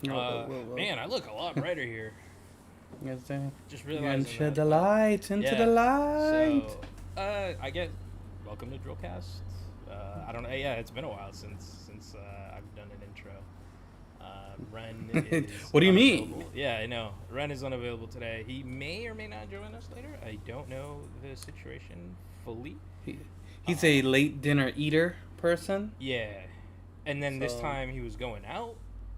Man, I look a lot brighter here. Yes, sir. Just And realizing shed that. the light into the Yeah. light. So, I get welcome to Drillcast. I don't know. Yeah, it's been a while since I've done an intro. Ren is What do you mean? unavailable. Yeah, I know. Ren is unavailable today. He may or may not join us later. I don't know the situation fully. He, he's a Um, late dinner eater person. yeah, and then this So, time he was going out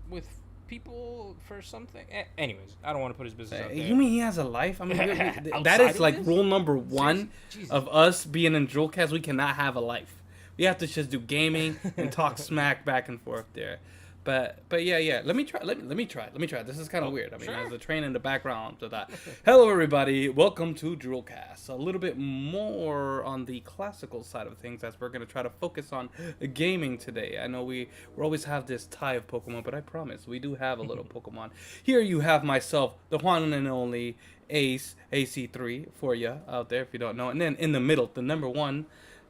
with people for something. Anyways, I don't want to put his business out you there. mean he has a life? I mean, that Outside is of like this, rule number seriously, one Jesus. of us being in Drillcast. We cannot have a life. We have to just do gaming and talk smack back and forth there. But yeah. Let me try. Let me try. This is kind of Oh, weird. I mean, there's sure. a train in the background to that. Hello, everybody. Welcome to Drillcast. A little bit more on the classical side of things, as we're gonna try to focus on gaming today. I know we always have this tie of Pokemon, but I promise we do have a little Pokemon. Here you have myself, the one and only Ace AC3 for you out there if you don't know. And then in the middle, the number one.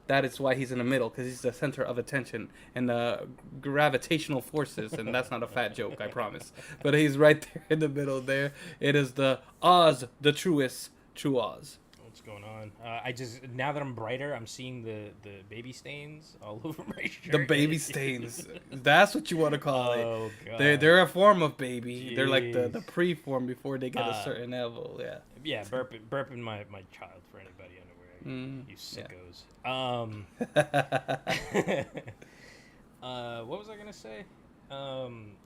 That is why he's in the middle, because he's the center of attention and the gravitational forces. And that's not a fat joke, I promise. But he's right there in the middle there. It is the Oz, the truest, true Oz. What's going on? I just now that I'm brighter, I'm seeing the baby stains all over my The shirt. baby stains. That's what you want to call it. Oh god. They're a form of baby. They're like Jeez. the pre-form before they get a Uh, certain level. Yeah. yeah, burping my child for anybody unaware. Mm, You yeah. sickos. What was I gonna say?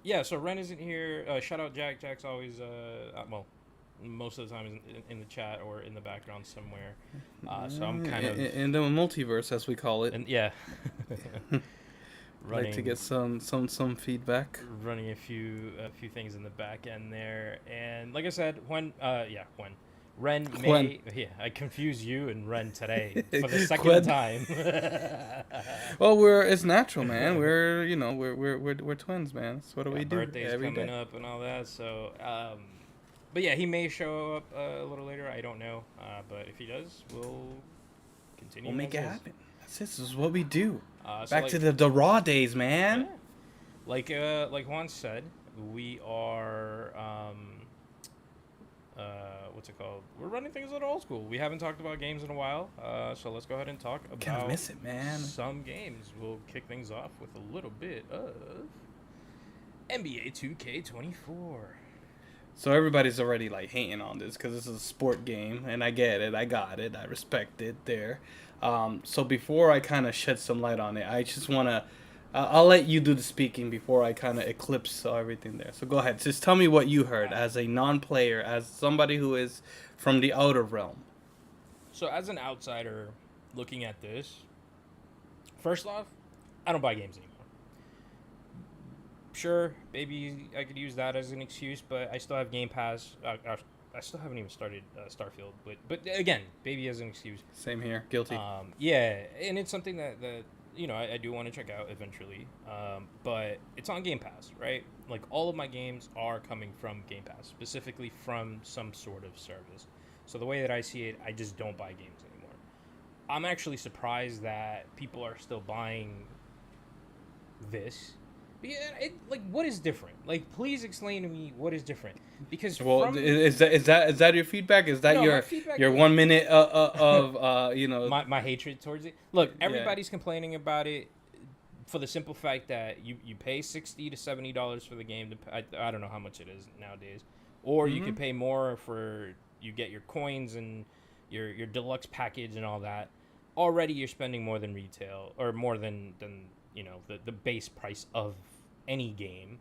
Yeah. So Ren isn't here. Shout out Jack. Jack's always well, most of the time is in the chat or in the background somewhere. So I'm kind of in the multiverse, as we call it. and yeah, Like to running get some feedback. running a few things in the back end there. And like I said, when Ren When may I confuse you and Ren today for the second when time. well, it's natural, man. We're twins, man. That's what do Yeah, we do birthday's every coming day. up and all that. So, but yeah, he may show up a little later. I don't know. But if he does, we'll continue. We'll make as it is. happen. This is what we do. So Back like, to the raw days, yeah, man. like Juan said, we are what's it called? We're running things a little old school. We haven't talked about games in a while. So let's go ahead and talk Kind of about miss it, man. some games. We'll kick things off with a little bit of NBA 2K24. So everybody's already like hating on this because this is a sport game, and I get it, I got it, I respect it there. So before I kind of shed some light on it, I just wanna, I'll let you do the speaking before I kind of eclipse everything there. So go ahead, just tell me what you heard as a non-player, as somebody who is from the outer realm. So as an outsider looking at this, first off, I don't buy games anymore. Sure, maybe I could use that as an excuse, but I still have Game Pass. I still haven't even started Starfield, but again, maybe as an excuse. Same here, guilty. Yeah, and it's something that I do want to check out eventually. But it's on Game Pass, right? Like all of my games are coming from Game Pass, specifically from some sort of service. So the way that I see it, I just don't buy games anymore. I'm actually surprised that people are still buying this. Yeah, like what is different? Like, please explain to me what is different. Because Well, from is that your feedback? Is that no, my your feedback your is 1 minute of my hatred towards it. Look, Yeah. everybody's complaining about it for the simple fact that you pay $60 to $70 for the game. I don't know how much it is nowadays, or you Mhm. could pay more for you get your coins and your deluxe package and all that. Already, you're spending more than retail or more than the base price of any game.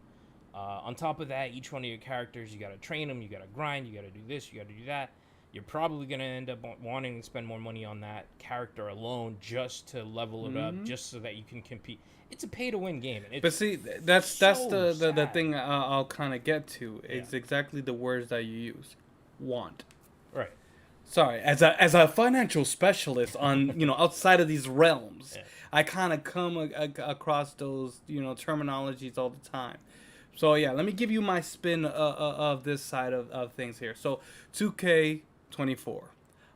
On top of that, each one of your characters, you got to train them, you got to grind, you got to do this, you got to do that. You're probably going to end up wanting to spend more money on that character alone just to level it up, Mhm. just so that you can compete. It's a pay-to-win game. And But it's see, that's so the sad. thing I'll kind of get to. Yeah. It's exactly the words that you use. Want. Right. Sorry, as a financial specialist on outside of these realms, Yeah. I kind of come across those terminologies all the time. So yeah, let me give you my spin of this side of things here. So 2K24.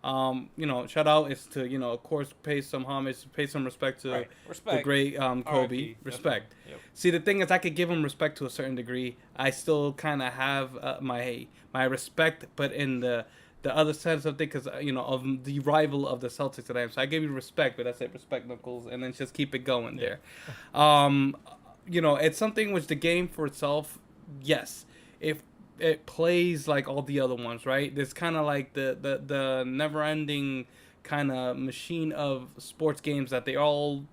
Shout out is to of course pay some homage, pay some respect to Respect. the great Kobe. R.I.P. Respect. Yep. See, the thing is, I could give him respect to a certain degree. I still kind of have my respect, but in the other sense of things, because of the rival of the Celtics that I am. So I gave you respect, but I said respect, Knuckles, and then just keep it going there. It's something which the game for itself, yes, if it plays like all the other ones, right? There's kind of like the never-ending kind of machine of sports games that they all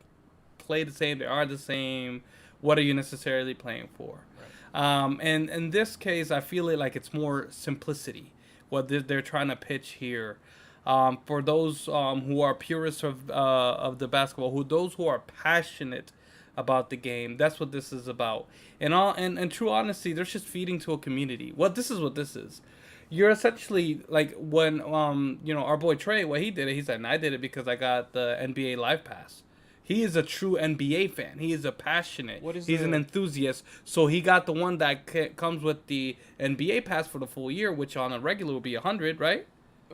play the same. They are the same. What are you necessarily playing for? Right. And in this case, I feel it like it's more simplicity. What they're trying to pitch here, for those who are purists of the basketball, those who are passionate about the game, that's what this is about. And true honesty, they're just feeding to a community. This is what this is. You're essentially like when our boy Trey, what he did it. He said, "I did it because I got the NBA Live Pass." He is a true NBA fan. He is a passionate. He's an enthusiast. So he got the one that comes with the NBA pass for the full year, which on a regular would be $100, right?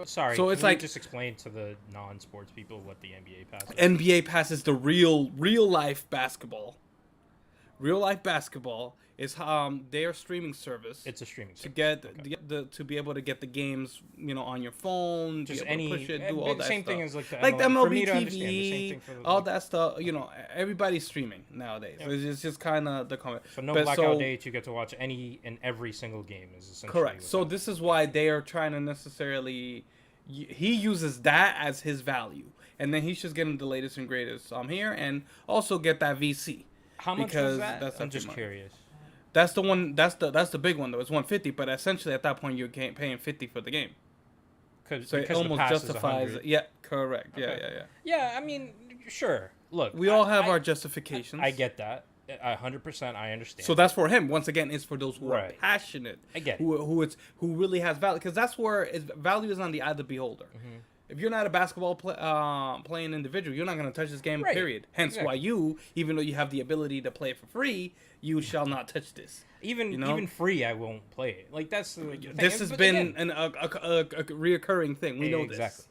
Sorry. So it's like just explain to the non-sports people what the NBA pass is. NBA pass is the real life basketball. Real life basketball is their streaming service. It's a streaming service. To get to be able to get the games, on your phone, just be able to push it, do all that same stuff. thing as like the MLB TV, all that stuff. Everybody's streaming nowadays. Yeah. It's just kind of the comment. So no blackout dates. You get to watch any and every single game. Is essentially correct. So this is why they are trying to necessarily. He uses that as his value, and then he's just getting the latest and greatest here, and also get that VC. How much was that? I'm just curious. That's the one. That's the big one though. It's $150, but essentially at that point you're paying $50 for the game. So it almost justifies it. Yeah, correct. Okay. Yeah. Yeah, I mean, sure. Look, we all have our justifications. I get that. 100%. I understand. So that's for him. Once again, it's for those who right. are passionate. I get it. Who really has value, because that's where value is on the eye of the beholder. Mm-hmm. If you're not a basketball playing individual, you're not going to touch this game, right. Period. Hence why you, even though you have the ability to play it for free, you shall not touch this. Even free, I won't play it. Like, that's the thing. This has been a reoccurring thing. We know this.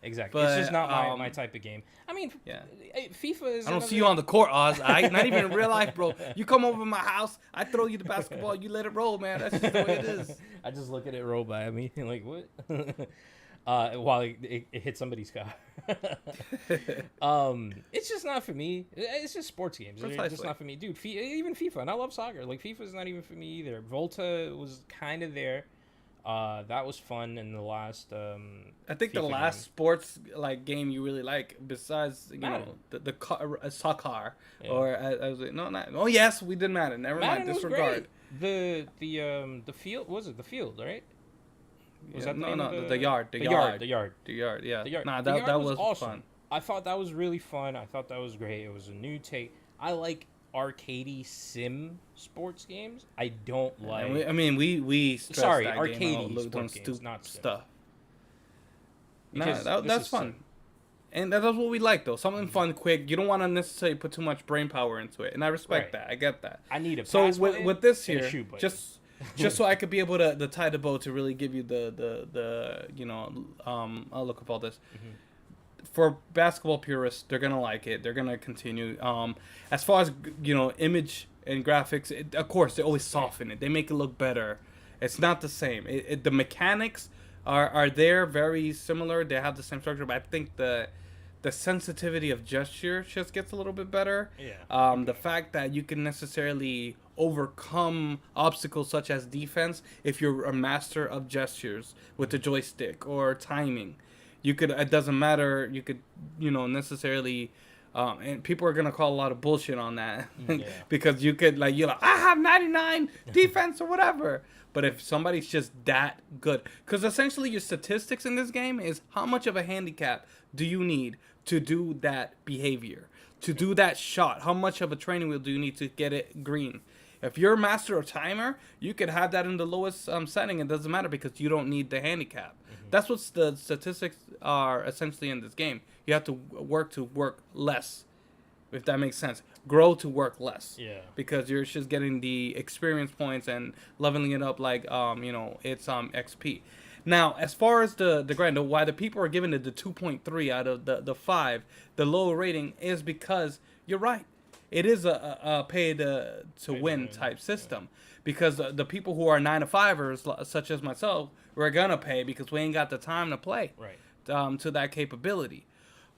Exactly. But, it's just not my type of game. I mean, FIFA is... I don't see you on the court, Oz. Not even in real life, bro. You come over to my house, I throw you the basketball, you let it roll, man. That's just the way it is. I just look at it roll by me. Like, what? While it hits somebody's car. It's just not for me. It's just sports games. It's just not for me. Dude, even FIFA, and I love soccer. Like, FIFA's not even for me either. Volta was kind of there. That was fun in the last I think FIFA the last game. Sports game you really like, besides the soccer or yes, we did Madden. Never mind, disregard. The field, was it the field, right? Was that the yard. Yeah. The yard. Nah, that was awesome. Fun. I thought that was really fun. I thought that was great. It was a new take. I like arcadey sim sports games. I don't like. We sorry, that arcadey sports games, not sim. Stuff. That's fun. Sim. And that's what we like, though. Something fun, quick. You don't want to necessarily put too much brain power into it, and I respect that. I get that. I need a so with this here, just so I could be able to tie the bow to really give you the I'll look up all this. Mm-hmm. For basketball purists, they're gonna like it. They're gonna continue. As far as image and graphics, of course they always soften it. They make it look better. It's not the same. The mechanics are there, very similar. They have the same structure, but I think the sensitivity of gesture just gets a little bit better. Yeah. The fact that you can necessarily overcome obstacles such as defense if you're a master of gestures with the joystick or timing. It doesn't matter. You could, necessarily, and people are gonna call a lot of bullshit on that because you're like, I have 99 defense or whatever. But if somebody's just that good, because essentially your statistics in this game is how much of a handicap do you need to do that behavior, to do that shot? How much of a training wheel do you need to get it green? If you're a master of timer, you could have that in the lowest setting. It doesn't matter because you don't need the handicap. Mm-hmm. That's what the statistics are essentially in this game. You have to work less, if that makes sense. Grow to work less. Yeah. Because you're just getting the experience points and leveling it up like it's XP. Now, as far as the grind, why the people are giving it the 2.3 out of the 5, the lower rating is because you're right. It is a pay to win type system. Because the people who are 9 to 5ers, such as myself, we're gonna pay because we ain't got the time to play to that capability.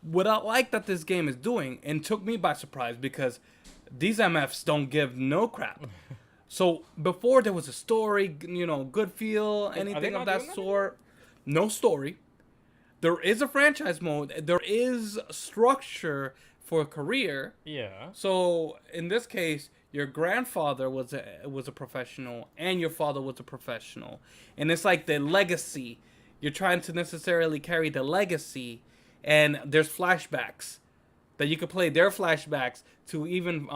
What I like that this game is doing, and took me by surprise because these MFs don't give no crap. So before there was a story, good feel, anything of that sort. No story. There is a franchise mode. There is structure for a career. Yeah. So in this case, your grandfather was a professional, and your father was a professional, and it's like the legacy. You're trying to necessarily carry the legacy, and there's flashbacks that you could play their flashbacks to even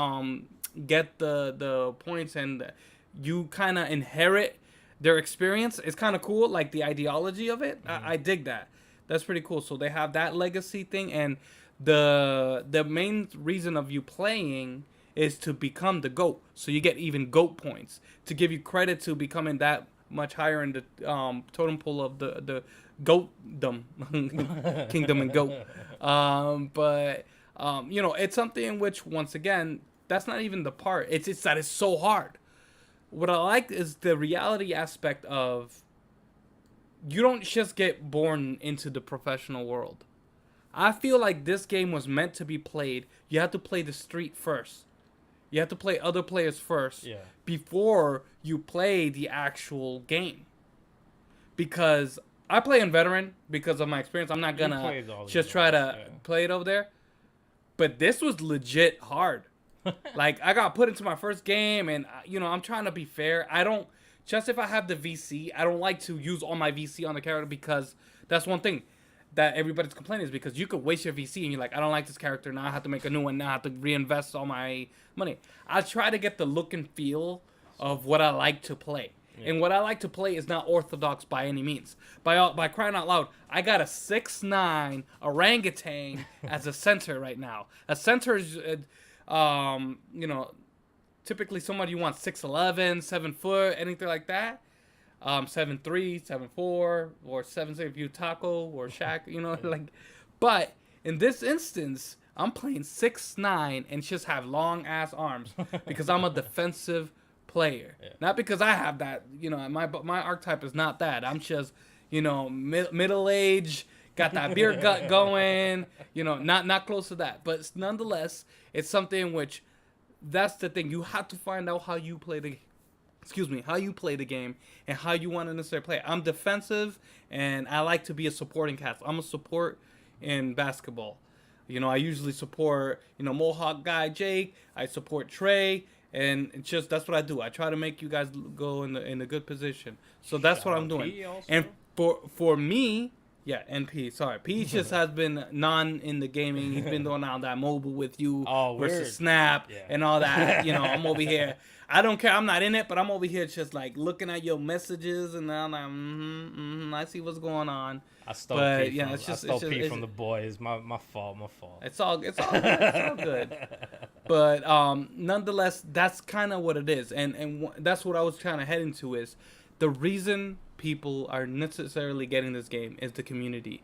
get the points, and you kind of inherit their experience. It's kind of cool, like the ideology of it. I dig that. That's pretty cool. So they have that legacy thing, and the main reason of you playing is to become the GOAT. So you get even GOAT points to give you credit to becoming that much higher in the totem pole of the GOATdom, Kingdom and GOAT. But it's something in which, once again, that's not even the part. It's that it's so hard. What I like is the reality aspect of you don't just get born into the professional world. I feel like this game was meant to be played. You have to play the street first. You have to play other players first before you play the actual game. Because I play in veteran because of my experience. I'm not gonna just try to play it over there. But this was legit hard. Like, I got put into my first game, and I'm trying to be fair. I don't just if I have the VC, I don't like to use all my VC on the character, because that's one thing that everybody's complaining is because you could waste your VC and you're like, I don't like this character, now I have to make a new one, now I have to reinvest all my money. I try to get the look and feel of what I like to play. Yeah. And what I like to play is not orthodox by any means. By crying out loud, I got a 6'9" orangutan as a center right now. A center is, typically somebody you want 6'11", 7 foot, anything like that. 7'3", 7'4", or 7'6" if you Taco or Shaq, like. But in this instance, I'm playing 6'9" and just have long ass arms because I'm a defensive player. Yeah. Not because I have that, my archetype is not that. I'm just, middle age, got that beer gut going, not close to that. But nonetheless, it's something which, that's the thing. You have to find out how you play the game and how you want to necessarily play. I'm defensive, and I like to be a supporting cast. I'm a support in basketball. I usually support, Mohawk guy Jake. I support Trey, and it's just, that's what I do. I try to make you guys go in a good position. So that's what I'm doing. And for me, yeah, NP. Sorry, P just has been in the gaming. He's been doing all that mobile with you versus Snap and all that. I'm over here. I don't care. I'm not in it, but I'm over here just like looking at your messages, and I'm like, I see what's going on. I stole P from the boys. My fault. It's all good. It's all good. But nonetheless, that's kind of what it is, and that's what I was trying to head into is the reason people are necessarily getting this game is the community.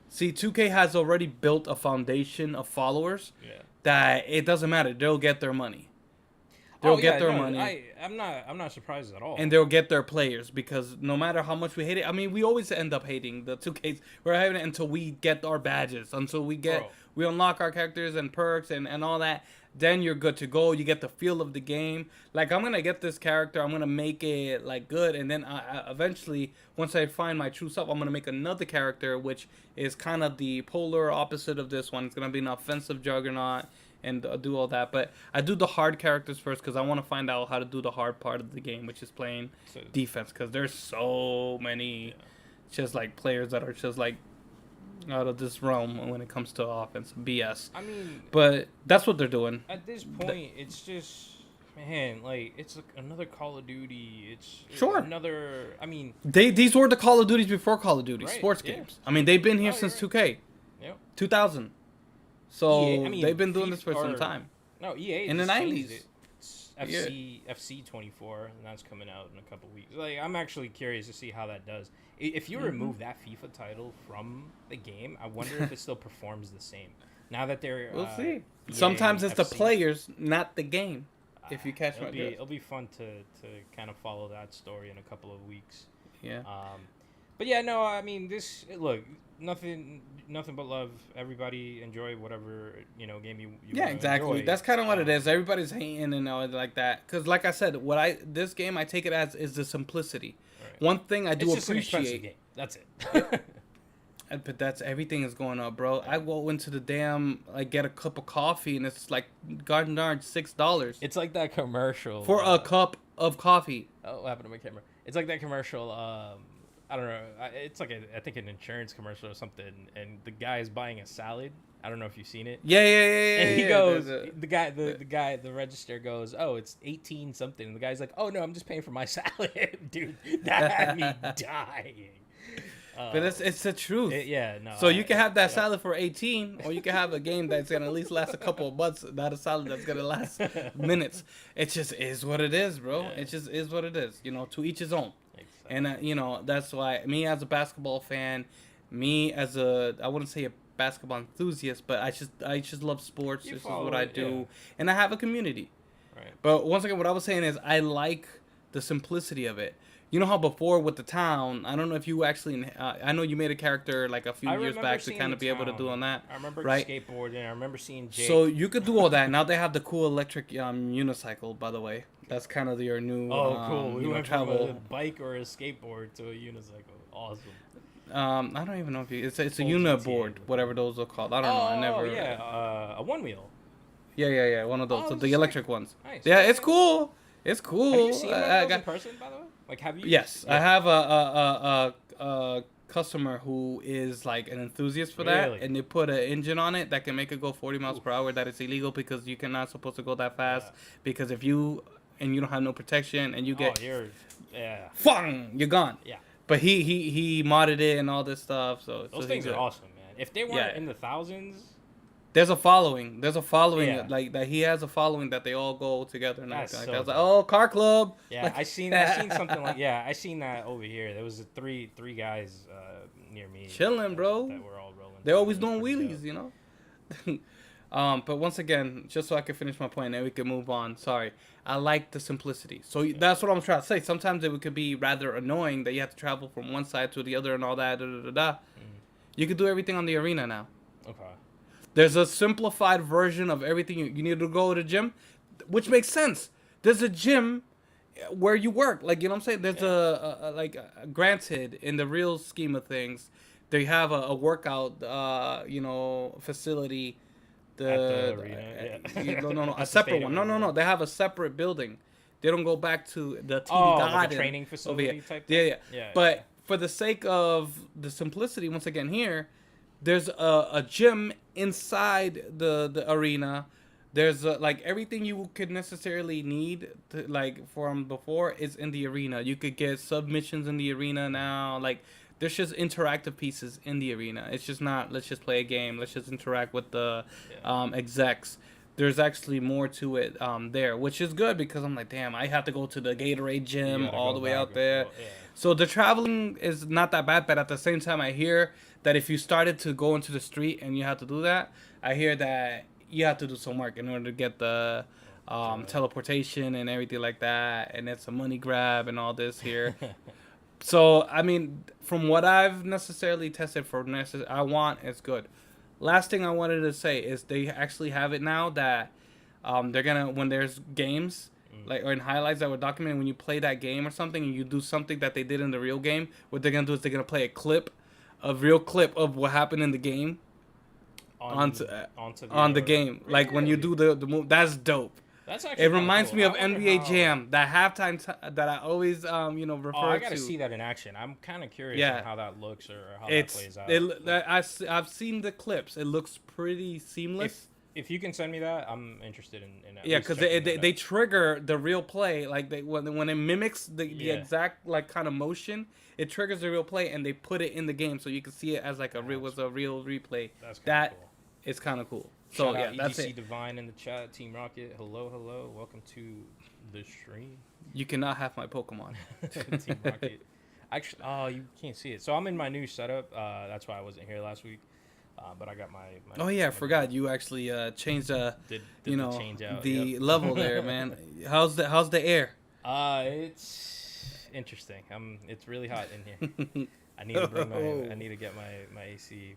See, 2K has already built a foundation of followers that it doesn't matter. They'll get their money. They'll get their money. I'm not surprised at all. And they'll get their players, because no matter how much we hate it, I mean, we always end up hating the 2Ks. We're having it until we get our badges, until we unlock our characters and perks and all that. Then you're good to go. You get the feel of the game. Like, I'm going to get this character. I'm going to make it, like, good. And then I eventually, once I find my true self, I'm going to make another character, which is kind of the polar opposite of this one. It's going to be an offensive juggernaut and do all that. But I do the hard characters first because I want to find out how to do the hard part of the game, which is playing defense. Because there's so many just, like, players that are just, like, out of this realm when it comes to offense BS. I mean, but that's what they're doing. At this point, it's just, man, like, it's like another Call of Duty. It's another. I mean, these were the Call of Duties before Call of Duty, sports games. I mean, they've been here since 2K. Yep. 2000. So they've been doing this for some time. No, EA in the 90s. FC 24, and that's coming out in a couple weeks. Like, I'm actually curious to see how that does. If you remove that FIFA title from the game, I wonder if it still performs the same. Now that they're we'll see. EA Sometimes it's FC, the players, not the game. If you catch my drift. It'll be fun to kind of follow that story in a couple of weeks. Yeah. But yeah, no, I mean, nothing but love. Everybody enjoy whatever game you yeah, exactly. enjoy. That's kind of what it is. Everybody's hating and all like that. Because, like I said, this game I take it as is the simplicity. Right. One thing I do it's appreciate. An expensive game. That's it. But that's everything is going up, bro. I go into the damn get a cup of coffee and it's like garden darn $6. It's like that commercial for a cup of coffee. Oh, what happened to my camera? It's like that commercial. I don't know. It's like I think an insurance commercial or something. And the guy is buying a salad. I don't know if you've seen it. Yeah. And he goes, the register goes, oh, it's 18 something. And the guy's like, oh no, I'm just paying for my salad, dude. That had me dying. But it's the truth. No. So you can have that salad for 18, or you can have a game that's gonna at least last a couple of months, not a salad that's gonna last minutes. It just is what it is, bro. Yeah. It just is what it is. To each his own. Exactly. And that's why me as a basketball fan, me as I wouldn't say a basketball enthusiast, but I just love sports. This is what I do, and I have a community. Right. But once again, what I was saying is I like the simplicity of it. You know how before with the town, I don't know if you actually, I know you made a character like a few years back to kind of be able to do on that. I remember right? skateboarding. I remember seeing Jake. So you could do all that. Now they have the cool electric unicycle, by the way. That's kind of your new cool. We went travel. from a bike or a skateboard to a unicycle. Awesome. I don't even know if it's a uniboard, whatever those are called. I don't know. I never. Oh, yeah. A one wheel. Yeah. One of those. So the electric ones. Nice. Yeah, it's cool. It's cool. Have you seen one of those in person, by the way? Like, have you? Yes, yeah. I have a customer who is like an enthusiast for that, and they put an engine on it that can make it go 40 miles per hour. That is illegal because you're not supposed to go that fast. Because if you don't have no protection and you get, fung, you're gone. Yeah. But he modded it and all this stuff. So those things are awesome, man. If they weren't in the thousands. There's a following like that. He has a following that they all go together and everything. I was like, oh, car club. Yeah, like, I seen something like I seen that over here. There was three guys near me chilling, bro. That were all rolling. They're always doing wheelies, But once again, just so I can finish my point and we can move on. Sorry, I like the simplicity. So that's what I'm trying to say. Sometimes it could be rather annoying that you have to travel from one side to the other and all that. You could do everything on the arena now. Okay. There's a simplified version of everything. You need to go to the gym, which makes sense. There's a gym where you work. Like, you know what I'm saying? There's granted, in the real scheme of things, they have a workout, facility. At the arena, No, a separate one. No. They have a separate building. They don't go back to the TV garden. Like a training facility type thing? Yeah. But for the sake of the simplicity, once again here, there's a gym inside the arena. There's everything you could necessarily need to, from before is in the arena. You could get submissions in the arena now. There's just interactive pieces in the arena. It's just not let's just play a game. Let's just interact with the execs. There's actually more to it there, which is good because I'm like, damn, I have to go to the Gatorade gym all the way out there. So the traveling is not that bad, but at the same time, I hear that if you started to go into the street and you have to do that, I hear that you have to do some work in order to get the teleportation and everything like that, and it's a money grab and all this here. So, I mean, from what I've necessarily tested for I want, it's good. Last thing I wanted to say is they actually have it now that they're going to, when there's games, or in highlights that were documented, when you play that game or something and you do something that they did in the real game, what they're going to do is they're going to play a real clip of what happened in the game onto the game. Really? Like when you do the move, that's dope. That's actually it reminds cool. me of NBA Jam, that halftime that I always refer to. I gotta see that in action. I'm kind of curious on how that looks or how that plays out. I've seen the clips. It looks pretty seamless. If you can send me that, I'm interested in yeah, because they trigger the real play. Like when it mimics the exact kind of motion, it triggers the real play, and they put it in the game so you can see it as a real replay. That's cool. It's kind of cool. So Shout yeah, out that's EGC it. Divine in the chat. Team Rocket, hello. Welcome to the stream. You cannot have my Pokemon. Team Rocket. Actually, oh, you can't see it. So I'm in my new setup. That's why I wasn't here last week. But I got Oh yeah, I my forgot you actually changed did you the know, change out. the Yep. level there, man. How's the air? It's interesting. It's really hot in here. I need to I need to get my AC.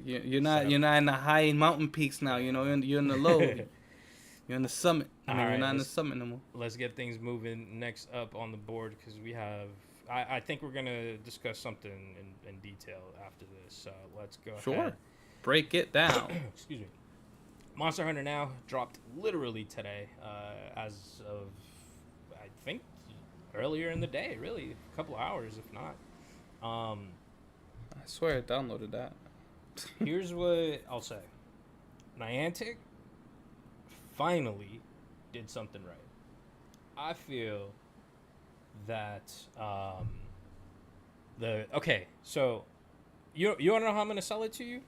You're not in the high mountain peaks now. You know, you're in the low. You're in the summit. I mean, you're not in the summit no more. Let's get things moving. Next up on the board, because we have. I think we're gonna discuss something in detail after this. So let's go. Sure. Ahead. Break it down. Excuse me. Monster Hunter now dropped literally today, as of I think earlier in the day. Really, a couple hours, if not. I swear I downloaded that. Here's what I'll say. Niantic finally did something right. I feel that so you want to know how I'm gonna sell it to you?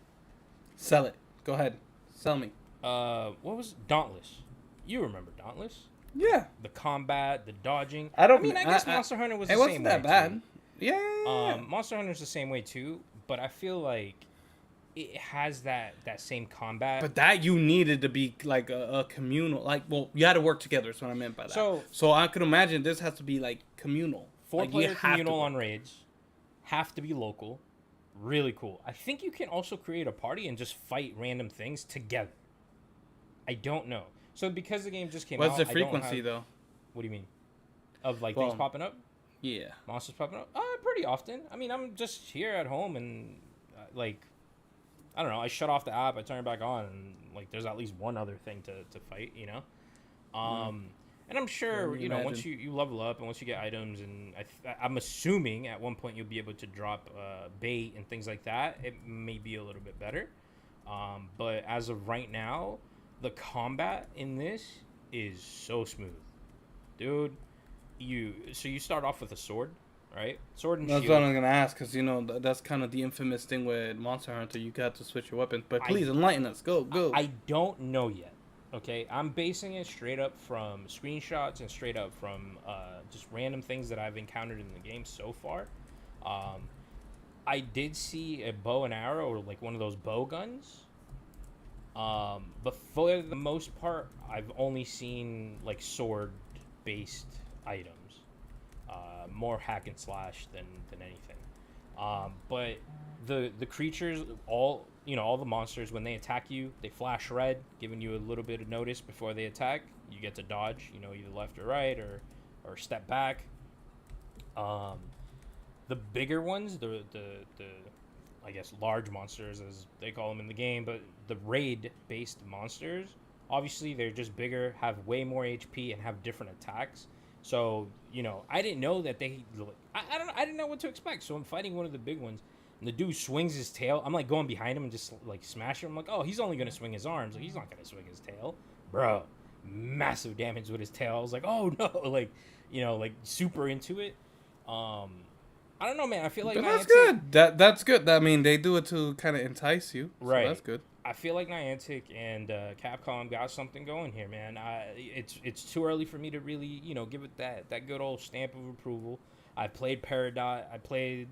Sell it. Go ahead. Sell me. What was Dauntless? You remember Dauntless? Yeah. The combat, the dodging. I guess Monster Hunter was the it same wasn't that way bad. too. Yeah. Monster Hunter's the same way too, but I feel like it has that same combat. But that you needed to be like a communal, like, well, you had to work together. Is what I meant by that. So I could imagine this has to be like communal. 4-player communal on raids, have to be local, really cool. I think you can also create a party and just fight random things together. I don't know. So because the game just came out, what's the frequency though? What do you mean? Of like things popping up? Yeah. Monsters popping up? Pretty often. I mean, I'm just here at home and like. I don't know. I shut off the app. I turn it back on, and like, there's at least one other thing to fight, you know. And I'm sure once you level up and once you get items, and I'm assuming at one point you'll be able to drop bait and things like that. It may be a little bit better, but as of right now, the combat in this is so smooth, dude. You start off with a sword. Right, sword and that's shield. What I'm gonna ask, because that's kind of the infamous thing with Monster Hunter. You got to switch your weapons, but please enlighten us. Go. I don't know yet. Okay, I'm basing it straight up from screenshots and straight up from just random things that I've encountered in the game so far. I did see a bow and arrow, or like one of those bow guns. But for the most part, I've only seen like sword-based items. More hack and slash than anything. But the creatures, all the monsters, when they attack you, they flash red, giving you a little bit of notice before they attack. You get to dodge, either left or right, or step back. The bigger ones, the I guess large monsters as they call them in the game, but the raid based monsters, obviously they're just bigger, have way more HP, and have different attacks. So, I didn't know that I didn't know what to expect. So I'm fighting one of the big ones, and the dude swings his tail. I'm like going behind him and just like smashing him. I'm like, oh, he's only gonna swing his arms. Like, he's not gonna swing his tail, bro. Massive damage with his tail. I was like, oh no, like super into it. I don't know, man. I feel like but that's good. That's good. I mean, they do it to kind of entice you, so right? That's good. I feel like Niantic and Capcom got something going here, man. It's too early for me to really, give it that good old stamp of approval. I played Peridot, I played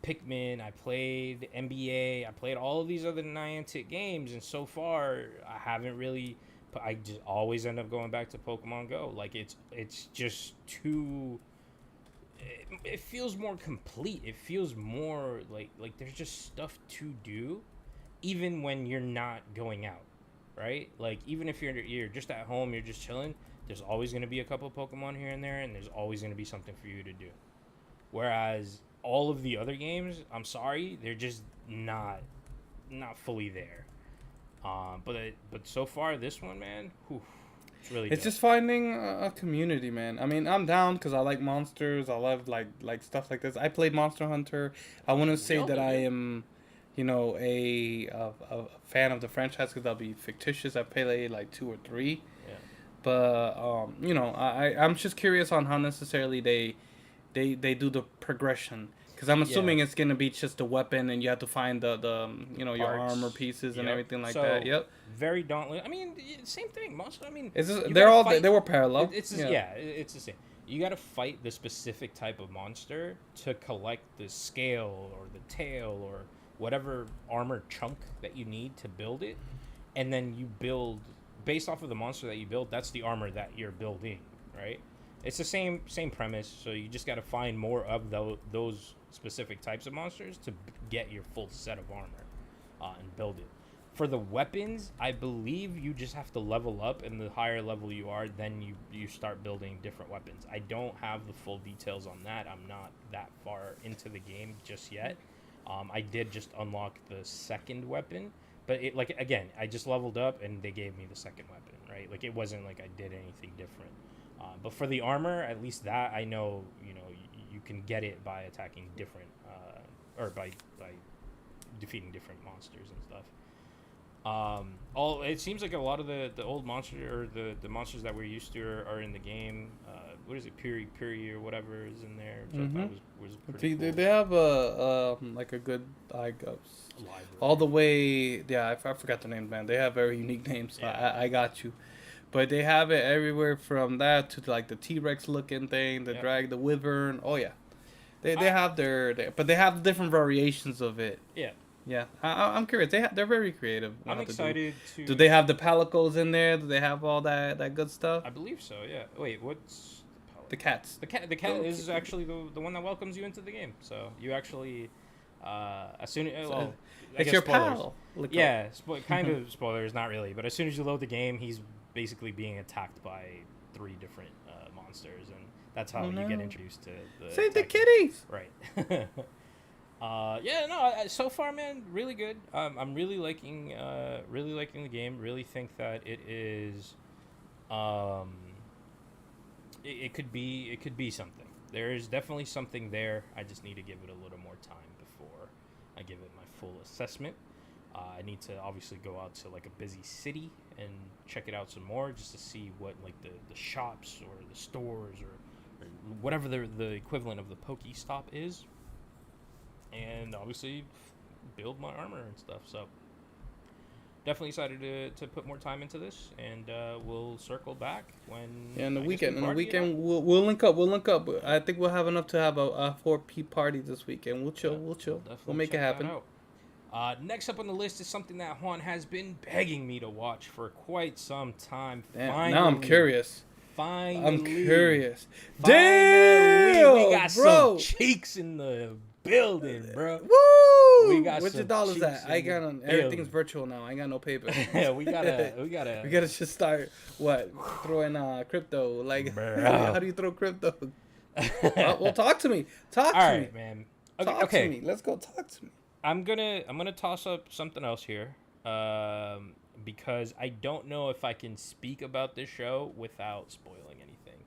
Pikmin, I played NBA, I played all of these other Niantic games, and so far I haven't really. I just always end up going back to Pokemon Go. Like it's just too. It feels more complete. It feels more like there's just stuff to do. Even when you're not going out, right? Like, even if you're just at home, you're just chilling, there's always going to be a couple Pokemon here and there, and there's always going to be something for you to do. Whereas all of the other games, I'm sorry, they're just not fully there. But so far, this one, man, it's really It's dope. just finding a community, man. I mean, I'm down because I like monsters. I love like stuff like this. I played Monster Hunter. I wouldn't say that I am... a fan of the franchise, because I'll be fictitious. I played like 2 or 3. Yeah. But I'm just curious on how necessarily they do the progression, Because I'm assuming it's gonna be just a weapon, and you have to find the your Parts. armor pieces and Yep. everything like So, that. Yep. Very dauntless. I mean, same thing. Most. I mean, It's just, you they're gotta all fight- they were parallel. It's just, it's the same. You got to fight the specific type of monster to collect the scale or the tail or whatever armor chunk that you need to build it, and then you build based off of the monster that you build. That's the armor that you're building, right? It's the same premise. So you just got to find more of those specific types of monsters to get your full set of armor and build it. For the weapons, I believe you just have to level up, and the higher level you are, then you start building different weapons. I don't have the full details on that. I'm not that far into the game just yet. I did just unlock the second weapon, but it like again, I just leveled up and they gave me the second weapon, right? Like it wasn't like I did anything different. But for the armor, at least that I know, you can get it by attacking different, or by defeating different monsters and stuff. It seems like a lot of the old monster or the monsters that we're used to are in the game. What is it, Puri or whatever is in there, which I thought was pretty cool. They have a like a good library. All the way. Yeah, I forgot the name, man. They have very unique names. So Yeah. I got you. But they have it everywhere from that to like the T-Rex looking thing, the drag, the wyvern. Oh yeah, they have but they have different variations of it. Yeah. Yeah, I'm curious. They're very creative. I'm excited to. Do they have the palicos in there? Do they have all that good stuff? I believe so. Yeah. Wait, what's The cats. the cat? The cat is actually the one that welcomes you into the game. So you actually, as soon as I It's guess your spoilers. pal. Yeah, kind of spoilers, not really. But as soon as you load the game, he's basically being attacked by 3 different monsters, and that's how you get introduced to the. Save the attacking. kitties. Right. Yeah, no. So far, man, really good. I'm really liking the game. Really think that it is, it could be something. There is definitely something there. I just need to give it a little more time before I give it my full assessment. I need to obviously go out to like a busy city and check it out some more, just to see what like the shops or the stores or whatever the equivalent of the Pokestop is. And obviously build my armor and stuff. So definitely excited to put more time into this, and we'll circle back when. Yeah, on the I guess weekend. we On the party it weekend, out. we'll link up. We'll link up. I think we'll have enough to have a 4P party this weekend. We'll chill. We'll chill. Definitely We'll make it check that happen. out. Next up on the list is something that Juan has been begging me to watch for quite some time. Damn, Finally, now I'm curious. Finally, I'm curious. Finally, Damn, we got bro. some cheeks in the building, bro. Woo! We got What's your some dollars cheeks at? I in got the on everything's building. virtual now. I ain't got no paper. Yeah, we gotta. We gotta just start throwing crypto. Like Bro. how do you throw crypto? Well, talk to me. Talk All to right, me. man. Talk Okay. to me. Let's go. Talk to me. I'm gonna toss up something else here, because I don't know if I can speak about this show without spoiling anything.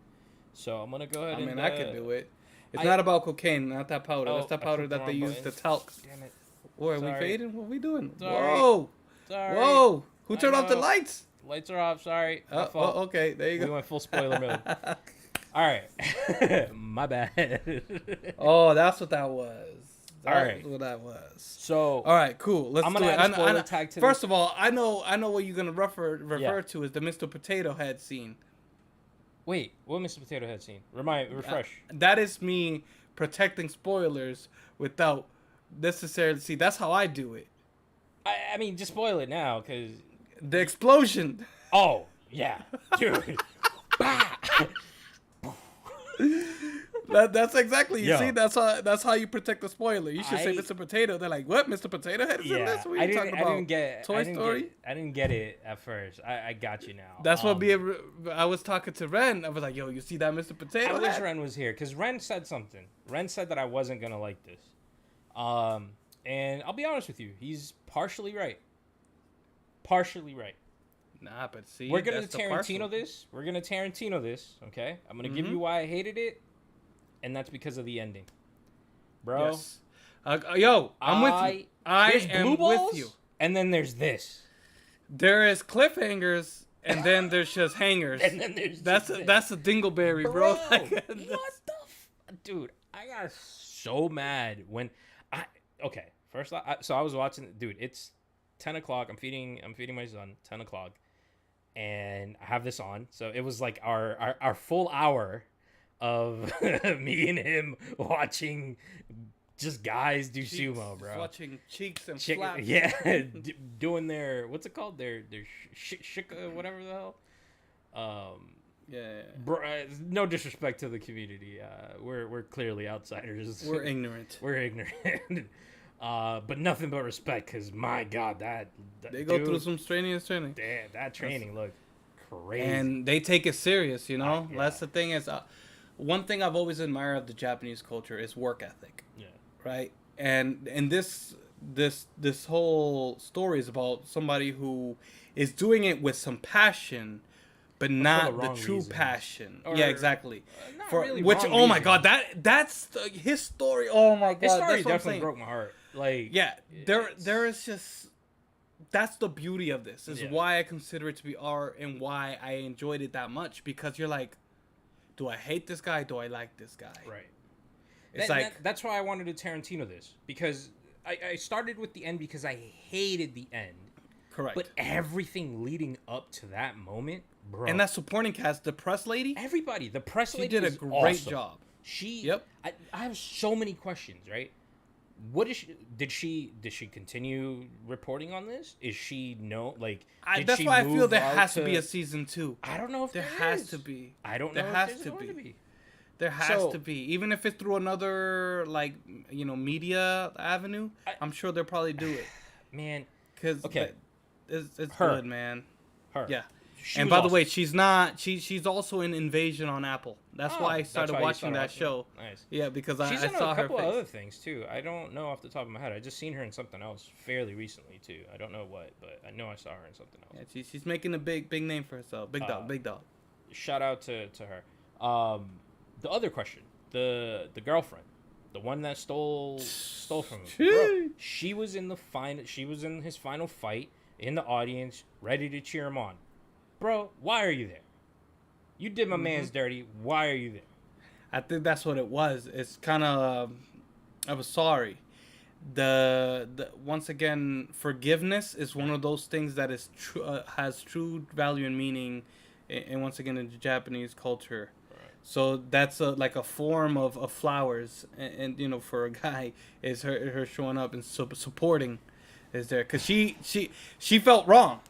So I'm gonna go ahead. I can do it. It's not about cocaine, not that powder. Oh, That's that I powder clicked the that they wrong use to buttons. talc. Damn it! Boy, are we Sorry. fading? What are we doing? Sorry. Whoa! Sorry. Whoa! Who I turned off the know. lights? Lights are off. Sorry. My fault. Okay. There you We go. went full spoiler mode. All right. My bad. Oh, that's what that was. All right. That's what that was. So All right, cool. Let's I'm do gonna it. add a spoiler tag to First this. of all, I know what you're gonna refer Yeah. to as the Mr. Potato Head scene. wait, what Mr. Potato Head scene? Refresh. That is me protecting spoilers without necessarily. See, that's how I do it. I mean, just spoil it now, cause. The explosion. Oh yeah, dude. Bah! That's exactly. You Yo. see, that's how you protect the spoiler. You should say I- Mr. Potato. They're like, what? Mr. Potato Head is in this? What are you talking about? I didn't get Toy Story? I didn't get it at first. I got you now. That's what I was talking to Ren. I was like, yo, you see that Mr. Potato I wish Head? Ren was here, because Ren said something. Ren said that I wasn't gonna like this. And I'll be honest with you, he's partially right. Partially right. Nah, but see, We're gonna that's the Tarantino parcel. this. We're gonna Tarantino this. Okay, I'm gonna give Mhm. you why I hated it, and that's because of the ending, bro. Yes. Yo, I'm with you. I There's am blue balls, with you. and then there's this, There is cliffhangers, and then there's just hangers. and then there's That's just a, this. that's a dingleberry, bro. Bro, what the dude? I got so mad when I okay. First, so I was watching. Dude, it's 10 o'clock. I'm feeding my son. 10 o'clock, and I have this on. So it was like our full hour of me and him watching just guys do Cheeks, sumo, bro. watching cheeks and flaps. Yeah, doing their what's it called? Their shika, whatever the hell. Yeah. No disrespect to the community. We're clearly outsiders. We're ignorant. We're ignorant. But nothing but respect, because my God, that they go through some training. Damn, that training looked crazy. And they take it serious, you know? Yeah. That's the thing is, one thing I've always admired of the Japanese culture is work ethic. Yeah. Right? And this whole story is about somebody who is doing it with some passion, but not the true reasons. Passion. Or, yeah, exactly. Not really which, wrong oh my reasons. God, that's his story. Oh my God, His story that's what I'm definitely saying. broke my heart. Like, Yeah, there is just, that's the beauty of this. Is why I consider it to be art and why I enjoyed it that much, because you're like, do I hate this guy? Do I like this guy? Right. It's that's why I wanted to Tarantino this, because I started with the end because I hated the end. Correct. But everything leading up to that moment, bro. And that supporting cast, the press lady, everybody, the press lady did a was great awesome. job. Yep. I have so many questions, right? What is she? Did she continue reporting on this? Is she that's why I feel there has to be a season 2. I don't know if there has to be. I don't know. There if has to going be. to be. There has to be, even if it's through another media avenue. I'm sure they'll probably do it. Man, because it's good, man. Her, yeah. She and by awesome. the way, she's not. She's also in Invasion on Apple. That's why I started watching that show. Nice. Yeah, because she's I in saw a couple her of face. other things too. I don't know off the top of my head. I just seen her in something else fairly recently too. I don't know what, but I know I saw her in something else. Yeah, she's making a big name for herself. Big dog. Shout out to her. The other question, the girlfriend, the one that stole from him. Bro, she was in his final fight in the audience, ready to cheer him on. Bro, why are you there? You did my man's dirty. Why are you there? I think that's what it was. It's kind of, I was sorry. The once again, forgiveness is one of those things that is has true value and meaning, and once again in the Japanese culture. Right. So that's like a form of flowers, and for a guy is her showing up and supporting, is there, because she felt wrong.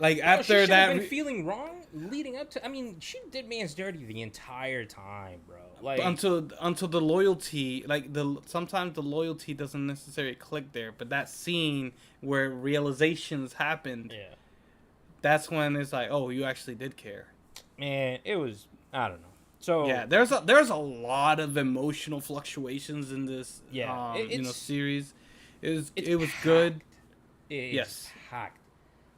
Like after she that, been feeling wrong leading up to. I mean, she did man's dirty the entire time, bro. Like until the loyalty, sometimes the loyalty doesn't necessarily click there. But that scene where realizations happened, that's when it's like, oh, you actually did care. Man, it was, I don't know. So yeah, there's a lot of emotional fluctuations in this series. It was good. It's packed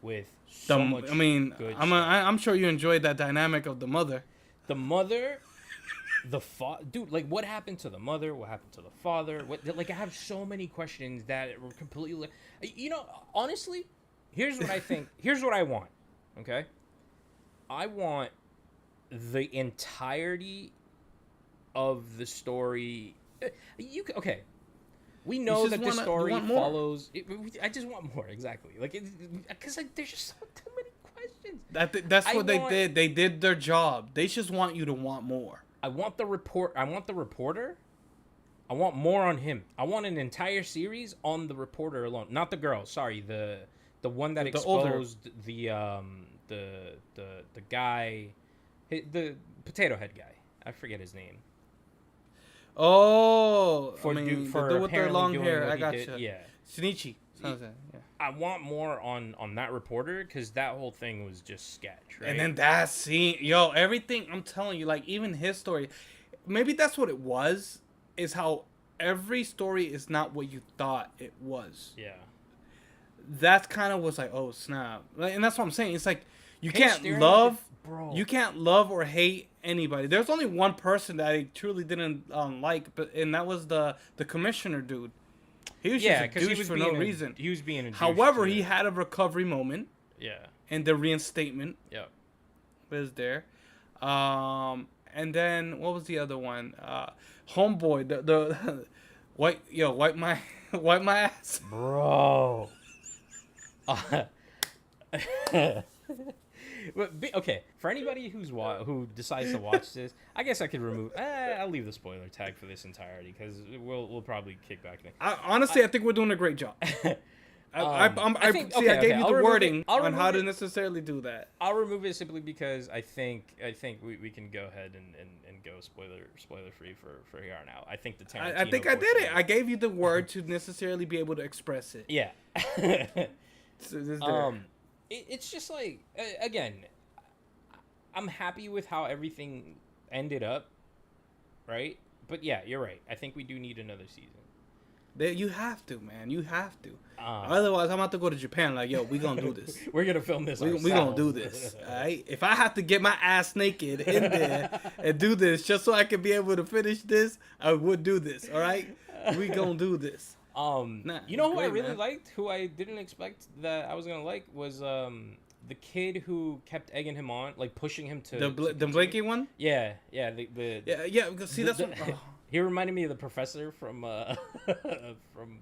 with so much. I mean, good I'm sure you enjoyed that dynamic of the mother. The mother, dude. Like, what happened to the mother? What happened to the father? I have so many questions that were completely. Honestly, here's what I think. Here's what I want. Okay, I want the entirety of the story. We know that the story follows. I just want more, exactly. Because there's just too many questions. That's what they did. They did their job. They just want you to want more. I want the reporter. I want more on him. I want an entire series on the reporter alone, not the girl. Sorry, the one that exposed the guy, the potato head guy. I forget his name. Oh, for the with their long hair, I got you. Yeah, Shinichi. Yeah. I want more on that reporter, because that whole thing was just sketch, right? And then that scene, everything. I'm telling you, even his story, maybe that's what it was. Is how every story is not what you thought it was. Yeah. That kind of was like, oh snap, and that's what I'm saying. It's like you can't love. You can't love or hate anybody. There's only one person that I truly didn't like, and that was the commissioner dude. He was just a douche for no reason. He was being a douche. However, he had a recovery moment. Yeah. And the reinstatement. Yeah. Was there. And And then what was the other one? Homeboy, the wipe my wipe my ass. Bro. Okay, for anybody who decides to watch this, I guess I could remove. I'll leave the spoiler tag for this entirety because we'll probably kick back. Honestly, I think we're doing a great job. I gave you the wording on how to necessarily do that. I'll remove it simply because I think we can go ahead and go spoiler free for here on out. I think the Tarantino. I think I did it. I gave you the word to necessarily be able to express it. Yeah. So it's just like again, I'm happy with how everything ended up, right? But yeah, you're right. I think we do need another season. You have to, man. You have to. Otherwise, I'm about to go to Japan. Like, yo, we gonna do this. We're gonna film this. We gonna do this. All right. If I have to get my ass naked in there and do this just so I can be able to finish this, I would do this. All right. We gonna do this. You know who I really liked, who I didn't expect that I was gonna like, was the kid who kept egging him on, like pushing him to the blinky one. Yeah. See, that's what. He reminded me of the professor from from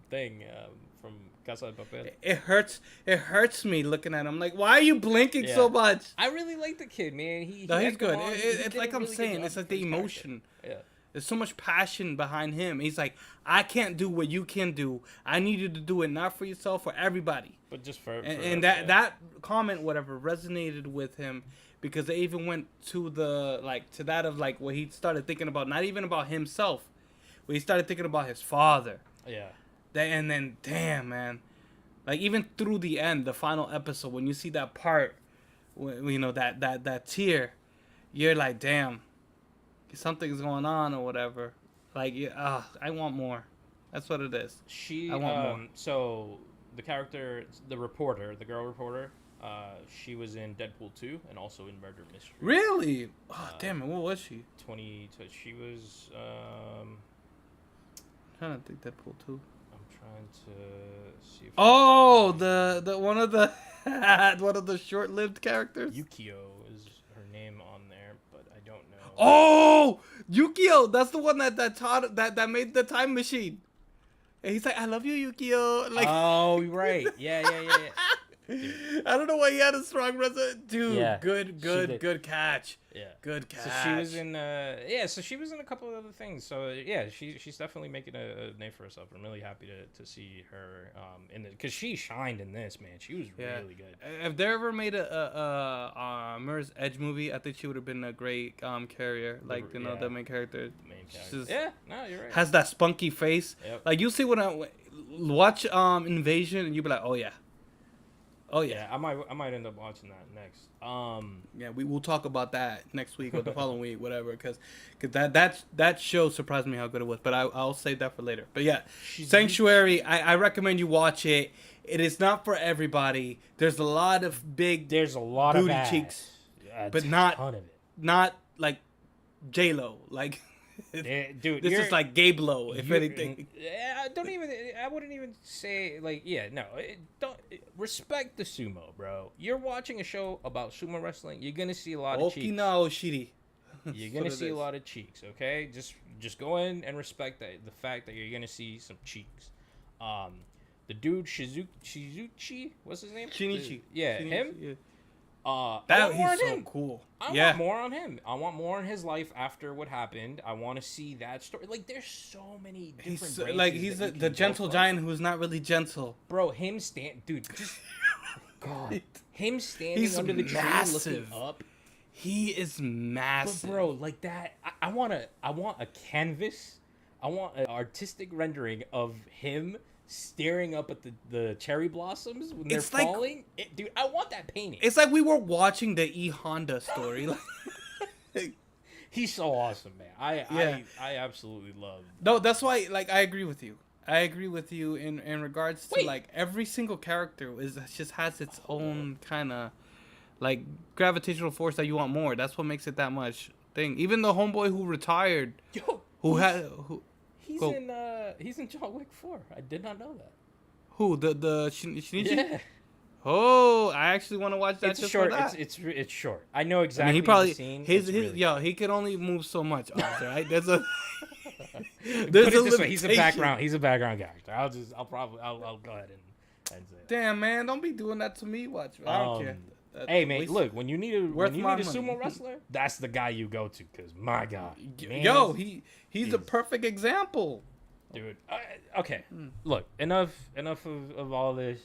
Casa de Papel. It hurts me looking at him. Like, why are you blinking so much? I really like the kid, man. He's good. It's like I'm saying, it's like the emotion. Yeah. There's so much passion behind him. He's like, I can't do what you can do. I need you to do it not for yourself, for everybody. But just for that comment, whatever, resonated with him. Because they even went to that of like what he started thinking about, not even about himself, but he started thinking about his father. Yeah. And then, damn, man, like even through the end, the final episode, when you see that part, you know that tear, you're like, damn, something's going on or whatever. Like, I want more. That's what it is. I want more. So the character, the girl reporter. She was in Deadpool 2 and also in Murder Mystery. Really? Oh, damn it. What was she? She was, I'm trying to think Deadpool 2. I'm trying to see if the one of the one of the short-lived characters? Yukio is her name on there, but I don't know. Oh! Yukio! That's the one that made the time machine. And he's like, I love you, Yukio. Like, oh, right. Yeah. Dude. I don't know why he had a strong resume. Dude, yeah, good catch. Yeah. Good catch. So she was in so she was in a couple of other things. So yeah, she's definitely making a name for herself. I'm really happy to see her in it, cuz she shined in this, man. She was really good. If they ever made a Mirror's Edge movie, I think she would have been a great carrier, like the main character. The main character. No, you're right. Has that spunky face. Yep. Like you see when I watch Invasion and you be like, "Oh yeah." Oh yeah, I might end up watching that next. Yeah, we will talk about that next week or the following week, whatever. Because that show surprised me how good it was. But I'll save that for later. But yeah, Sanctuary, I recommend you watch it. It is not for everybody. There's a lot of booty cheeks, but not like J-Lo. Like, dude, this is like Gabe Low, if anything. I wouldn't even say don't respect the sumo, bro. You're watching a show about sumo wrestling. You're gonna see a lot of cheeks. You're gonna see a lot of cheeks. Okay, just go in and respect the fact that you're gonna see some cheeks. The dude Shizuchi, what's his name? Shinichi. Him. Yeah. He's so cool. I want more on him. I want more in his life after what happened. I want to see that story. Like, there's so many different. He's the gentle giant who's not really gentle. Bro, him dude, just God, him standing under the tree looking up. He is massive. But bro, like that, I want a canvas. I want an artistic rendering of him staring up at the cherry blossoms when they're falling. Dude, I want that painting. It's like we were watching the E Honda story. He's so awesome, man. I absolutely love. No, that's why. Like, I agree with you. In regards to like every single character just has its own kind of like gravitational force that you want more. That's what makes it that much thing. Even the homeboy who retired, He's in John Wick 4. I did not know that. Who? The Shinichi? Yeah. Oh, I actually want to watch that It's just short. for that. It's short. I know I exactly. mean, he probably the scene. his It's really yo, he can only move so much. Oz, right? There's a Put there's it a this way, he's a limitation. background. He's a background character. I'll go ahead and say it. Damn, man, don't be doing that to me. Watch, I don't care. Hey, man, look, when you need a my sumo money. wrestler, that's the guy you go to. Cause my God, man, Yo, he's a perfect example. dude. Okay, look, enough of all this.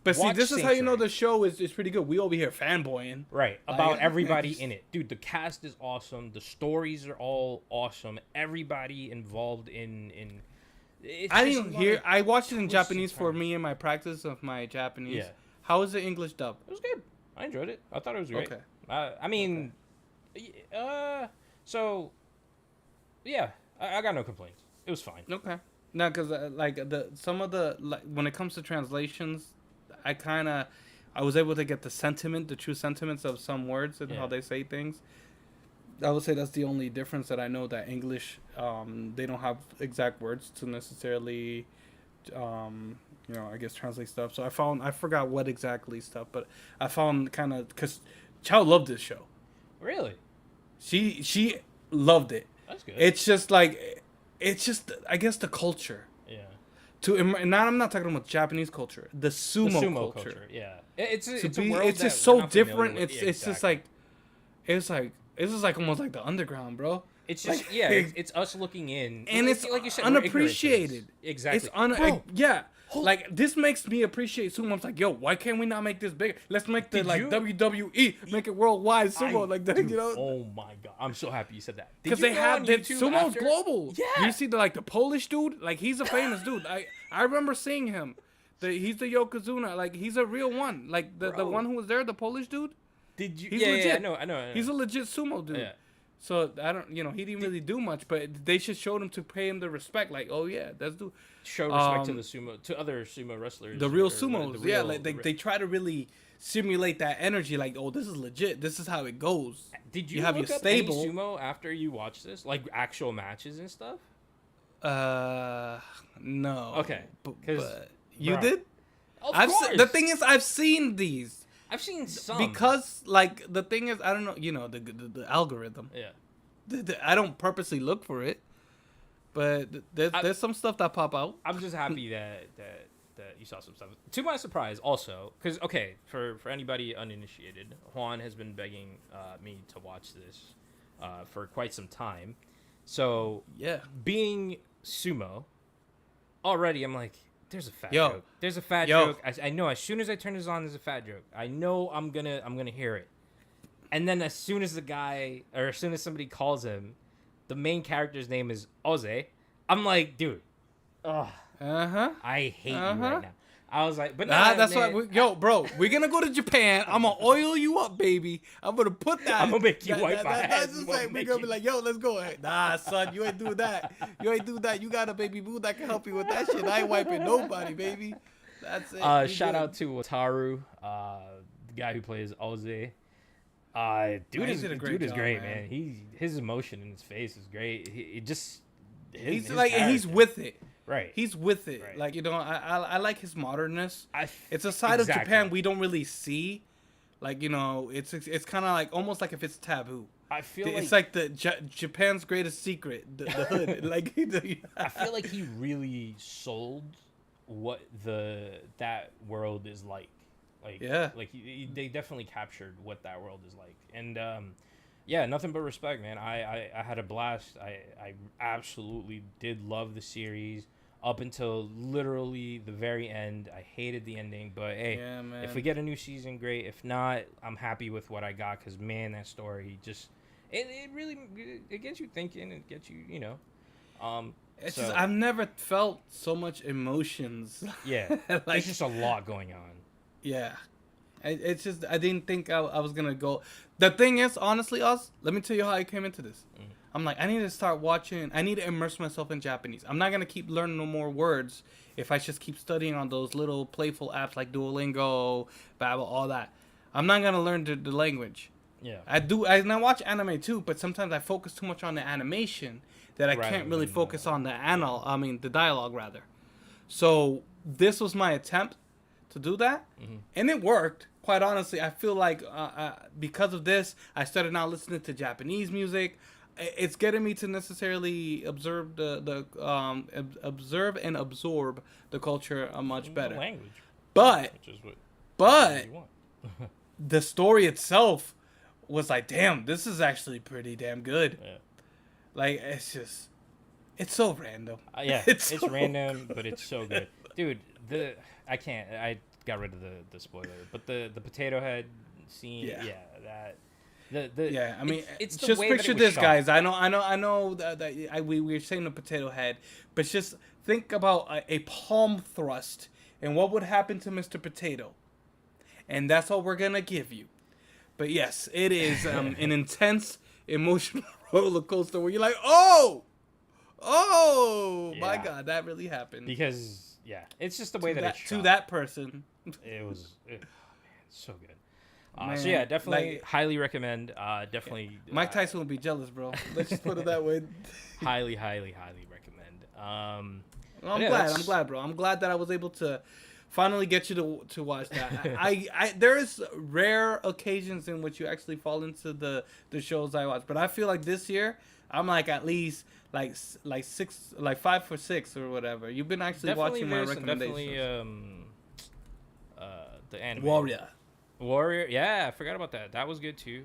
But see, watch this is how you know Sanctuary. the show is pretty good. We over here fanboying. Right, Like, about everybody just- in it. Dude, the cast is awesome. The stories are all awesome. Everybody involved in it's I just didn't a lot hear. of I watched it in twists and Japanese for turns. me and my practice of my Japanese. Yeah. How was the English dub? It was good. I enjoyed it. I thought it was great. Okay. I mean, so, yeah, I got no complaints. It was fine. Okay. No, because like some of the when it comes to translations, I was able to get the true sentiments of some words and Yeah. how they say things. I would say that's the only difference that I know, that English, they don't have exact words to necessarily, I guess translate stuff. So I forgot what exactly stuff, but I found kind of, because Chow loved this show. Really? She loved it. That's good. It's just I guess the culture. Yeah. And now I'm not talking about Japanese culture, the sumo, culture. Yeah. It's a It's world just that so we're not familiar different. with. It's Yeah, it's just exactly. it's just like almost like the underground, bro. It's just like- it's us looking in, And it's like you said, we're ignorant to this. unappreciated. Exactly. It's yeah. Like, this makes me appreciate sumo. I'm like, yo, why can't we not make this bigger? Let's make the Did like you- WWE, make it worldwide sumo, like that, Dude, you know? Oh my God, I'm so happy you said that. Did Because you they go have on the YouTube sumo's after? global. Yeah. You see the Polish dude, like, he's a famous dude. I remember seeing him. He's the Yokozuna, like, he's a real one. Like the Bro. one who was there, the Polish dude. Did you? He's Yeah, legit. I know. He's a legit sumo dude. Yeah. So I don't, he didn't really do much, but they should show him to pay him the respect. Like, oh yeah, that's dude. Show respect to the sumo, to other sumo wrestlers. The real or sumos, the yeah. real- Like the they try to really simulate that energy. Like, oh, this is legit. This is how it goes. Did you, you have look your up stable. any sumo after you watched this, like actual matches and stuff? No. Okay, but you bro. did. Of The thing is, I've seen these I've seen some because, like, the thing is, I don't know. The algorithm. yeah. I don't purposely look for it, but there's some stuff that pop out. I'm just happy that you saw some stuff. To my surprise, also, because for anybody uninitiated, Juan has been begging me to watch this for quite some time. So Yeah. being sumo, already I'm like, there's a fat Yo. joke. There's a fat Yo. joke. I know as soon as I turn this on, there's a fat joke. I know I'm gonna hear it. And then as soon as somebody calls him, the main character's name is Oze. I'm like, dude, ugh, I hate you right now. I was like, but nah, That's man, why, bro, we're gonna go to Japan. I'm gonna oil you up, baby. I'm gonna put that. I'm gonna make you wipe my ass. That's I'm just gonna like, we're make gonna be you- like, yo, let's go. Nah, son, you ain't do that. You ain't do that. You got a baby boo that can help you with that shit. I ain't wiping nobody, baby. That's it. We shout good. out to Wataru, the guy who plays Oze. Dude he is did a great dude is job, great, man. man. His emotion in his face is great. He just He's his like, and he's character. with it. Right. He's with it. Right. Like, I like his modernness. I It's a side exactly. of Japan we don't really see. Like, it's kind of like almost like if it's taboo. I feel It's like like the Japan's greatest secret, the hood. Like, I feel like he really sold what that world is like. Like, Yeah. like they definitely captured what that world is like. And yeah, nothing but respect, man. I had a blast. I absolutely did love the series up until literally the very end. I hated the ending, but hey, Yeah, man. if we get a new season, great. If not, I'm happy with what I got because man, that story just it really it gets you thinking. It gets you It's so, just, I've never felt so much emotions. yeah, Like, there's just a lot going on. yeah. It's just, I didn't think I was going to go. The thing is, honestly, Oz, let me tell you how I came into this. I'm like, I need to start watching. I need to immerse myself in Japanese. I'm not going to keep learning no more words if I just keep studying on those little playful apps like Duolingo, Babbel, all that. I'm not going to learn the language. Yeah, And I watch anime too, but sometimes I focus too much on the animation that I Rather can't really than, focus on the dialogue rather. So this was my attempt to do that, Mm-hmm. and it worked. Quite honestly, I feel like because of this, I started now listening to Japanese music. It's getting me to necessarily observe observe and absorb the culture much better. The language, But which is what but you want. the story itself was like, damn, this is actually pretty damn good. Yeah. Like it's so random. Yeah, It's it's so random, but it's so good, dude. I got rid of the spoiler, but the potato head scene, Yeah. that I mean, it's the just way that picture it was this, shot. guys. I know we were saying the potato head, but just think about a palm thrust and what would happen to Mr. Potato, and that's all we're gonna give you. But yes, it is an intense emotional roller coaster where you're like, oh my Yeah. God, that really happened. Because it's just the way that it's shot. To that person. It was man, so good. Man, So yeah, definitely like- highly recommend. Definitely Mike Tyson would be jealous, bro. Let's just put it that way. highly recommend. Well, I'm Yeah, glad. that's- I'm glad, bro. I'm glad that I was able to finally get you to watch that. I there is rare occasions in which you actually fall into the shows I watch, but I feel like this year I'm like at least like 5 for 6 or whatever. You've been actually Definitely watching my this and recommendations. Definitely the anime. Warrior. Yeah, I forgot about that. That was good too.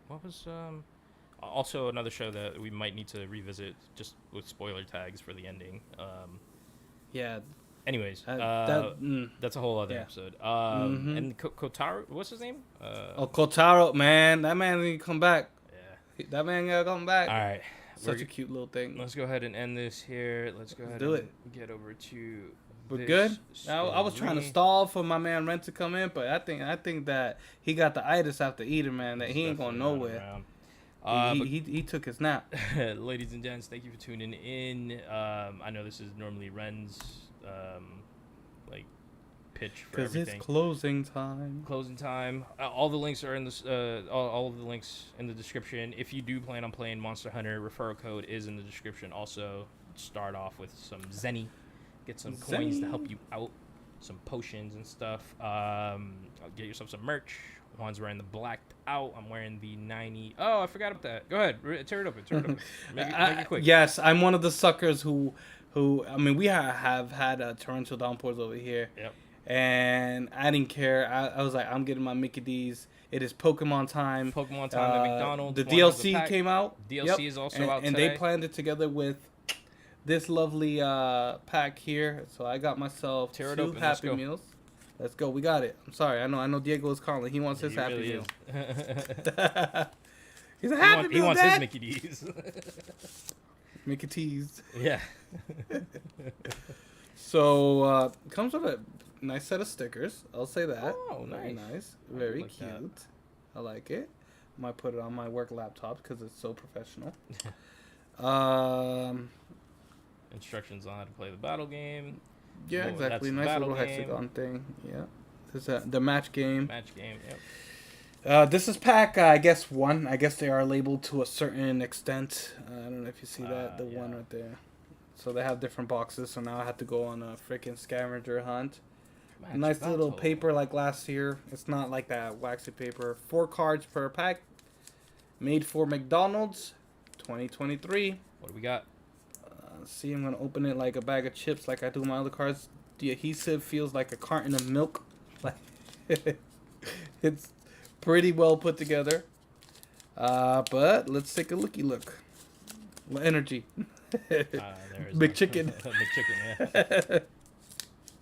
What was also another show that we might need to revisit just with spoiler tags for the ending. Yeah. Anyways, that, that's a whole other yeah. episode. Mhm. And Kotaro, what's his name? Kotaro, man, that man need to come back. Yeah. That man gotta come back. All right. Such a cute little thing. Let's go ahead and end this here. Let's go ahead do and it. get over to. We're this good. I was trying to story. stall for my man Rent to come in, but I think that he got the itis after eating, man. That he ain't going Definitely nowhere. not around. He took his nap. Ladies and gents, thank you for tuning in. I know this is normally Ren's like pitch for Because everything. it's closing time. Closing time. All the links are in this. All of the links in the description. If you do plan on playing Monster Hunter, referral code is in the description. Also, start off with some Zenny. Get some coins to help you out. Some potions and stuff. Get yourself some merch. Juan's wearing the blacked out. I'm wearing the 90. Oh, I forgot about that. Go ahead. Tear it open. Make it quick. Yes, I'm one of the suckers who I mean, we have had torrential downpours over here. Yep. And I didn't care. I was like, I'm getting my Mickey D's. It is Pokemon time. Pokemon time at McDonald's. The One has a DLC pack. came out. DLC is also out and today. they planned it together with this lovely pack here. So I got myself Tear it 2 open, let's Happy go. Meals. Let's go. We got it. I'm sorry. I know Diego is calling. He wants his He Happy really Meal. is. He's a Happy he Meal, wants his Dad. Mickey D's. Mickey T's. Yeah. So comes with a nice set of stickers. I'll say that. Oh, Very nice. nice. Very like that. cute. I like it. Might put it on my work laptop because it's so professional. Instructions on how to play the battle game. Yeah, Oh, exactly. that's the Nice battle little game. hexagon thing. Yeah. This is the match game. Match game. Yep. This is pack, I guess, 1. I guess they are labeled to a certain extent. I don't know if you see that. The one yeah. right there. So they have different boxes. So now I have to go on a freaking scavenger hunt. Match Nice little battle. paper like last year. It's not like that waxy paper. 4 cards per pack. Made for McDonald's. 2023. What do we got? See, I'm going to open it like a bag of chips like I do my other cards. The adhesive feels like a carton of milk. Like it's pretty well put together. But let's take a looky look. Energy. There is Big one. chicken. McChicken, yeah.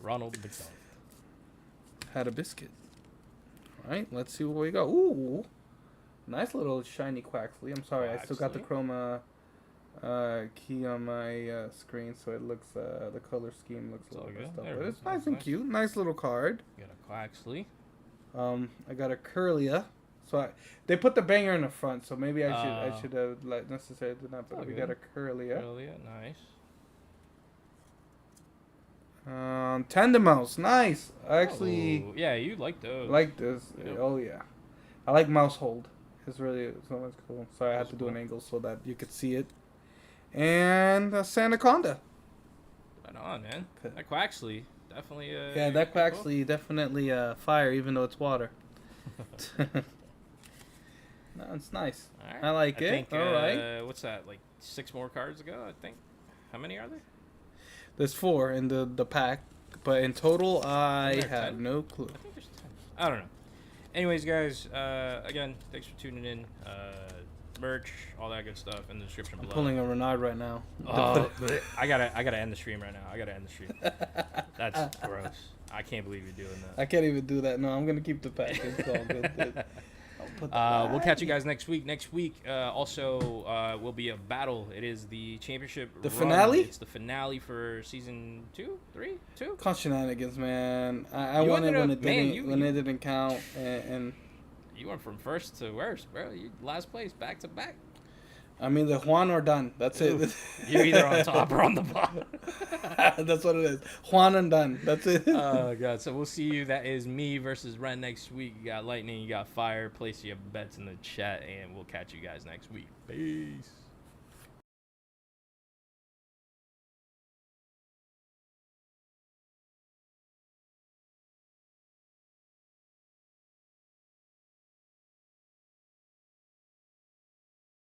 Ronald McDonald. Had a biscuit. All right, let's see what we got. Ooh, nice little shiny Quaxley. I'm sorry, I still got the Quaxley. chroma key on my screen, so it looks the color scheme looks It's a all little good. messed up, There but it it's is. nice That's and nice. cute. Nice little card. We got a Quaxley. I got a Curlia. So they put the banger in the front, so maybe I Oh. should have like necessarily done that. But all we good. got a Curlia. Brilliant. Nice. Tandem Mouse, nice. I actually Oh, yeah, you like those. like this. Yep. Oh yeah, I like mouse hold. It's really so much cool. Sorry, I had That's to do an cool. angle so that you could see it. And Sandaconda. Right on, man. Okay. That Quaxley. definitely. Yeah, that could actually definitely fire, even though it's water. No, it's nice. All right. I like it. Think, All right. What's that? Like 6 more cards to go, I think. How many are there? There's 4 in the pack, but in total, I Isn't there had 10? no clue. I think there's 10. I don't know. Anyways, guys, again, thanks for tuning in. Merch, all that good stuff in the description I'm below. pulling a Renard right now. Oh, I gotta end the stream right now. I gotta end the stream. That's gross. I can't believe you're doing that. I can't even do that. No, I'm gonna keep the pack. It's all good. We'll catch you guys next week. Next week, also, will be a battle. It is the championship. The run. finale? It's the finale for season 2, 3, 2. Caught shenanigans, man. I You won it ended when up- it man, didn't when it didn't count, and You went from first to worst, bro. You last place, back to back. I mean the Juan or done. That's it. You're either on top or on the bottom. That's what it is. Juan and done. That's it. Oh god. So we'll see you. That is me versus Ren next week. You got lightning, you got fire. Place your bets in the chat, and we'll catch you guys next week. Peace.